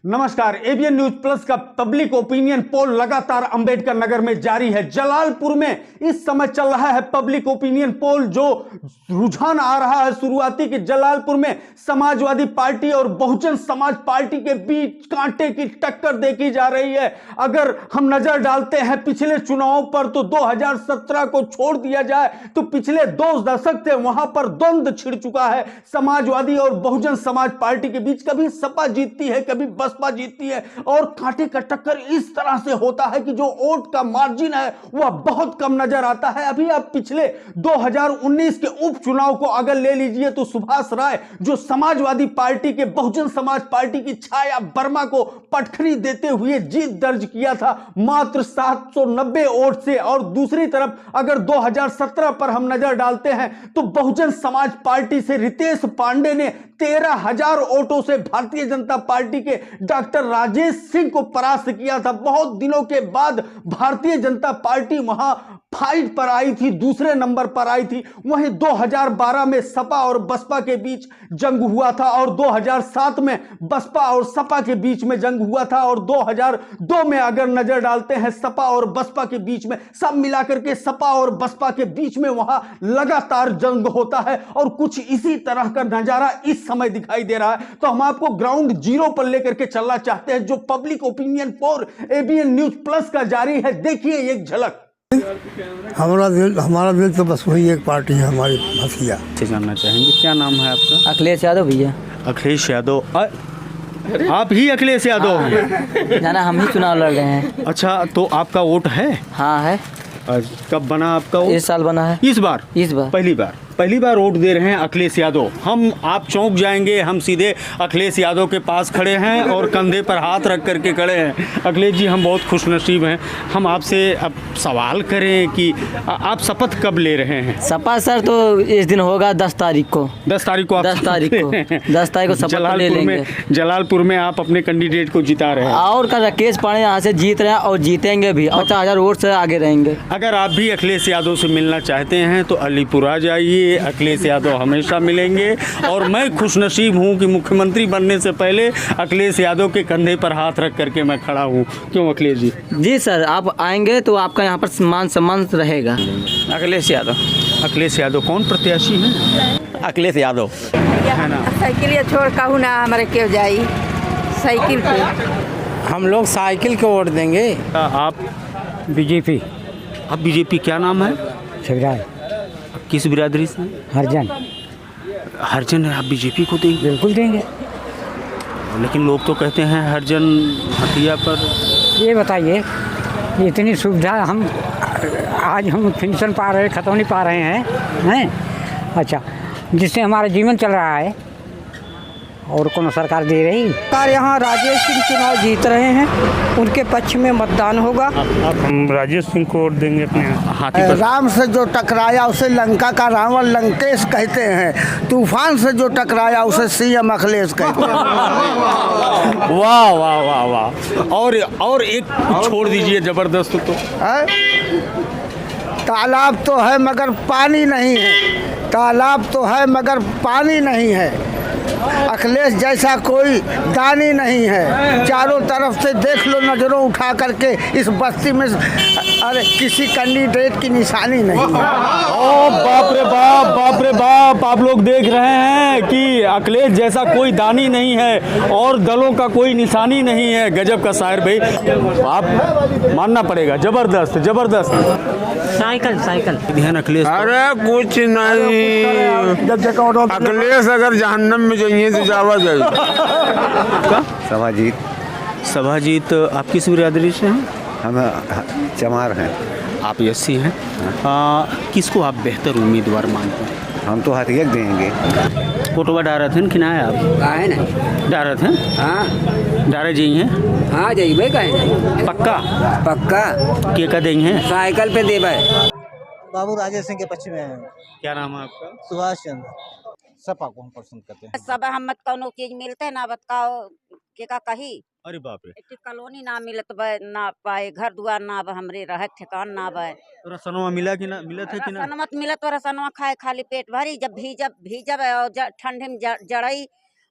नमस्कार। ABN news plus का public opinion poll लगातार अंबेडकर नगर में जारी है। जलालपुर में इस समय चल रहा है पब्लिक ओपिनियन पोल, जो रुझान आ रहा है शुरुआती कि जलालपुर में समाजवादी पार्टी और बहुजन समाज पार्टी के बीच कांटे की टक्कर देखी जा रही है। अगर हम नजर डालते हैं पिछले चुनावों पर तो 2017 को छोड़ दिया जाए तो पिछले 2 दशक से वहां पर द्वंद्व छिड़ चुका है समाजवादी और बहुजन समाज पार्टी के बीच। कभी सपा जीतती है, कभी बसपा जीतती है और कांटे का टक्कर इस तरह से होता है कि जो वोट का मार्जिन है वह बहुत कम नजर आता है। अभी आप पिछले 2019 के उपचुनाव को अगर ले लीजिए तो सुभाष राय जो समाजवादी पार्टी के बहुजन समाज पार्टी की छाया वर्मा को पटखनी देते हुए जीत दर्ज किया था मात्र 790 वोट से। और दूसरी तरफ अगर 2017 पर हम नजर डालते हैं तो बहुजन समाज पार्टी से रितेश पांडे ने 13,000 वोटों से भारतीय जनता पार्टी के डॉक्टर राजेश सिंह को परास्त किया था। बहुत दिनों के बाद भारतीय जनता पार्टी वहां फाइट पर आई थी, दूसरे नंबर पर आई थी। वहीं 2012 में सपा और बसपा के बीच जंग हुआ था और 2007 में बसपा और सपा के बीच में जंग हुआ था और 2002 में अगर नजर डालते हैं सपा और बसपा के बीच में, सब मिलाकर के सपा और बसपा के बीच में वहां लगातार जंग होता है और कुछ इसी तरह का नजारा इस समय दिखाई दे रहा है। तो हम आपको ग्राउंड जीरो पर लेकर के चलना चाहते हैं जो public opinion poll ABN news plus का जारी है। देखिए एक झलक। हमारा दिल तो बस वही एक पार्टी है हमारी भसिया। जानना चाहेंगे क्या नाम है आपका? अखिलेश यादव भैया। अखिलेश यादव। आप ही अखिलेश यादव हैं? ना हम ही चुनाव लड़ रहे हैं। अच्छा, तो आपका वोट है? हाँ है। कब बना आपका वोट? इस साल बना है। इस बार पहली बार वोट दे रहे हैं अखिलेश यादव। आप चौंक जाएंगे, हम सीधे अखिलेश यादव के पास खड़े हैं और कंधे पर हाथ रख करके खड़े हैं। अखिलेश जी, हम बहुत खुशनसीब हैं। हम आपसे अब सवाल करें कि आप शपथ कब ले रहे हैं? शपथ सर तो इस दिन होगा 10 तारीख को। 10 तारीख को? 10 तारीख को शपथ ले लेंगे। जलालपुर में आप अपने कैंडिडेट को जिता रहे हैं और का राकेश पांडे यहाँ से जीत रहे हैं और जीतेंगे भी। 50,000 वोट से आगे रहेंगे। अगर आप भी अखिलेश यादव से मिलना चाहते हैं तो अलीपुरा जाइए, अखिलेश यादव हमेशा मिलेंगे। और मैं खुशनसीब हूं कि मुख्यमंत्री बनने से पहले अखिलेश यादव के कंधे पर हाथ रख करके मैं खड़ा हूं। क्यों अखिलेश जी? जी सर, आप आएंगे तो आपका यहाँ पर मान सम्मान रहेगा। अखिलेश यादव कौन प्रत्याशी है? अखिलेश यादव है ना। साइकिल छोड़ कहूँ ना हमारे क्यों जाई साइकिल पे। हम लोग साइकिल को वोट देंगे। आप? बीजेपी। अब बीजेपी। क्या नाम है? शिवराज। किस बिरादरी से? हरजन है। आप बीजेपी को देंगे? बिल्कुल देंगे। लेकिन लोग तो कहते हैं हरजन हथिया पर। ये बताइए, इतनी सुविधा हम आज पेंशन पा रहे, खत्म नहीं पा रहे हैं। अच्छा, जिससे हमारा जीवन चल रहा है और कौन सरकार दे रही? सरकार यहाँ राजेश सिंह चुनाव जीत रहे हैं, उनके पक्ष में मतदान होगा। हम राजेश सिंह को वोट देंगे अपने हाथी पर। राम से जो टकराया उसे लंका का रावण लंकेश कहते हैं, तूफान से जो टकराया उसे सीएम अखिलेश कहते हैं। वाह वाह वाह वाह। और एक छोड़ दीजिए जबरदस्त। तो तालाब तो है मगर पानी नहीं है, तालाब तो है मगर पानी नहीं है। अखिलेश जैसा कोई दानी नहीं है। चारों तरफ से देख लो नजरों उठा करके, इस बस्ती में अरे किसी कैंडिडेट की निशानी नहीं है। ओ बाप रे बाप, बाप रे बाप। आप लोग देख रहे हैं कि अखिलेश जैसा कोई दानी नहीं है और दलों का कोई निशानी नहीं है। गजब का शायर भाई, आप मानना पड़ेगा। जबरदस्त जबरदस्त। साइकिल ध्यान अखिलेश। अरे कुछ नहीं, अखिलेश अगर जहन्नम में जाइए तो जावा जाइए। सभाजीत। आप किस बिरादरी से हैं? हम चमार हैं। आप एससी हैं। किसको आप बेहतर उम्मीदवार मानते हैं? हम तो हथिया देंगे। फोटोवा डारत हैं कि ना है? आप है ना। डारत हैं? हाँ डारे जी हैं? हाँ जाइए कहे पक्का के का देंगे हैं? साइकिल पे देवे। बाबू राजेश सिंह के पक्ष में है। क्या नाम है आपका? सुभाष चंद्र। सपा को हम पसंद करते हैं। सब हम मत कौनो चीज मिलते ना बताओ के का कही। अरे बाप रे। कॉलोनी ना मिलत ना पाए, घर दुआर ना हमरे रह ठिकान ना बे। तो रसनवा मिला कि ना? मिलत है कि ना? रसनवा मिलत तो रसनवा खाए खाली पेट भरी। जब भीजब और ठंडे में जड़ई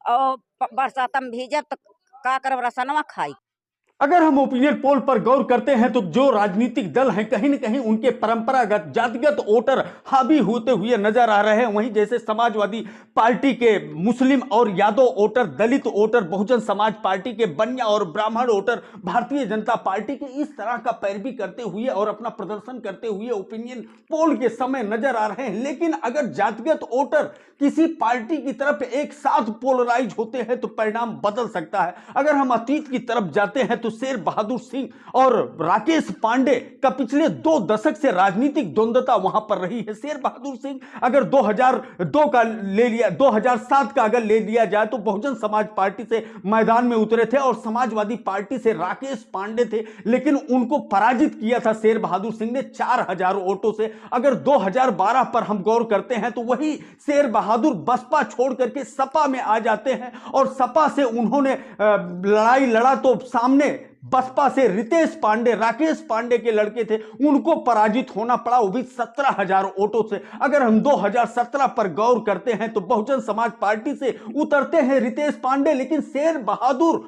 और बरसात में भीजब तो का करब रसनवा खाई। अगर हम ओपिनियन पोल पर गौर करते हैं तो जो राजनीतिक दल हैं कहीं न कहीं उनके परंपरागत जातिगत वोटर हावी होते हुए नजर आ रहे हैं। वहीं जैसे समाजवादी पार्टी के मुस्लिम और यादव वोटर, दलित वोटर, बहुजन समाज पार्टी के बनिया और ब्राह्मण वोटर भारतीय जनता पार्टी के इस तरह का पैरवी करते हुए और अपना प्रदर्शन करते हुए ओपिनियन पोल के समय नजर आ रहे हैं। लेकिन अगर जातिगत वोटर किसी पार्टी की तरफ एक साथ पोलराइज होते हैं तो परिणाम बदल सकता है। अगर हम अतीत की तरफ जाते हैं तो शेर बहादुर सिंह और राकेश पांडे का पिछले 2 दशक से राजनीतिक द्वंद्वता वहां पर रही है। शेर बहादुर सिंह अगर 2002 का ले लिया, 2007 का अगर ले लिया जाए तो बहुजन समाज पार्टी से मैदान में उतरे थे और समाजवादी पार्टी से राकेश पांडे थे, लेकिन उनको पराजित किया था शेर बहादुर सिंह ने 4000 वोटों से। अगर 2012 पर हम गौर करते हैं तो वही शेर बहादुर बसपा छोड़ करके सपा में आ जाते हैं और सपा से उन्होंने लड़ाई लड़ा तो सामने बसपा से रितेश पांडे, राकेश पांडे के लड़के थे, उनको पराजित होना पड़ा, वो भी 17,000 वोटों से। अगर हम 2017 पर गौर करते हैं तो बहुजन समाज पार्टी से उतरते हैं रितेश पांडे, लेकिन शेर बहादुर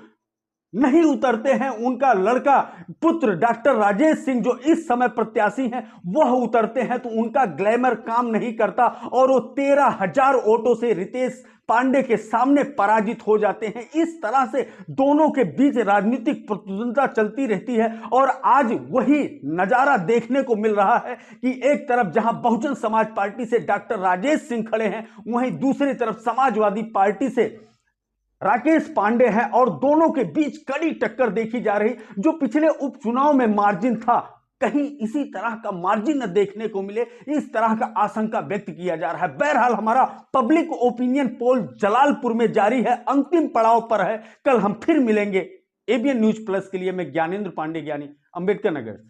नहीं उतरते हैं। उनका लड़का पुत्र डॉक्टर राजेश सिंह जो इस समय प्रत्याशी हैं वह उतरते हैं तो उनका ग्लैमर काम नहीं करता और वो 13,000 वोटों से रितेश पांडे के सामने पराजित हो जाते हैं। इस तरह से दोनों के बीच राजनीतिक प्रतिद्वंद्विता चलती रहती है और आज वही नजारा देखने को मिल रहा है कि एक तरफ जहां बहुजन समाज पार्टी से डॉक्टर राजेश सिंह खड़े हैं, वहीं दूसरी तरफ समाजवादी पार्टी से राकेश पांडे हैं और दोनों के बीच कड़ी टक्कर देखी जा रही। जो पिछले उपचुनाव में मार्जिन था, कहीं इसी तरह का मार्जिन न देखने को मिले, इस तरह का आशंका व्यक्त किया जा रहा है। बहरहाल हमारा पब्लिक ओपिनियन पोल जलालपुर में जारी है, अंतिम पड़ाव पर है। कल हम फिर मिलेंगे। एबीएन न्यूज प्लस के लिए मैं ज्ञानेंद्र पांडे, ज्ञानी, अंबेडकर नगर से।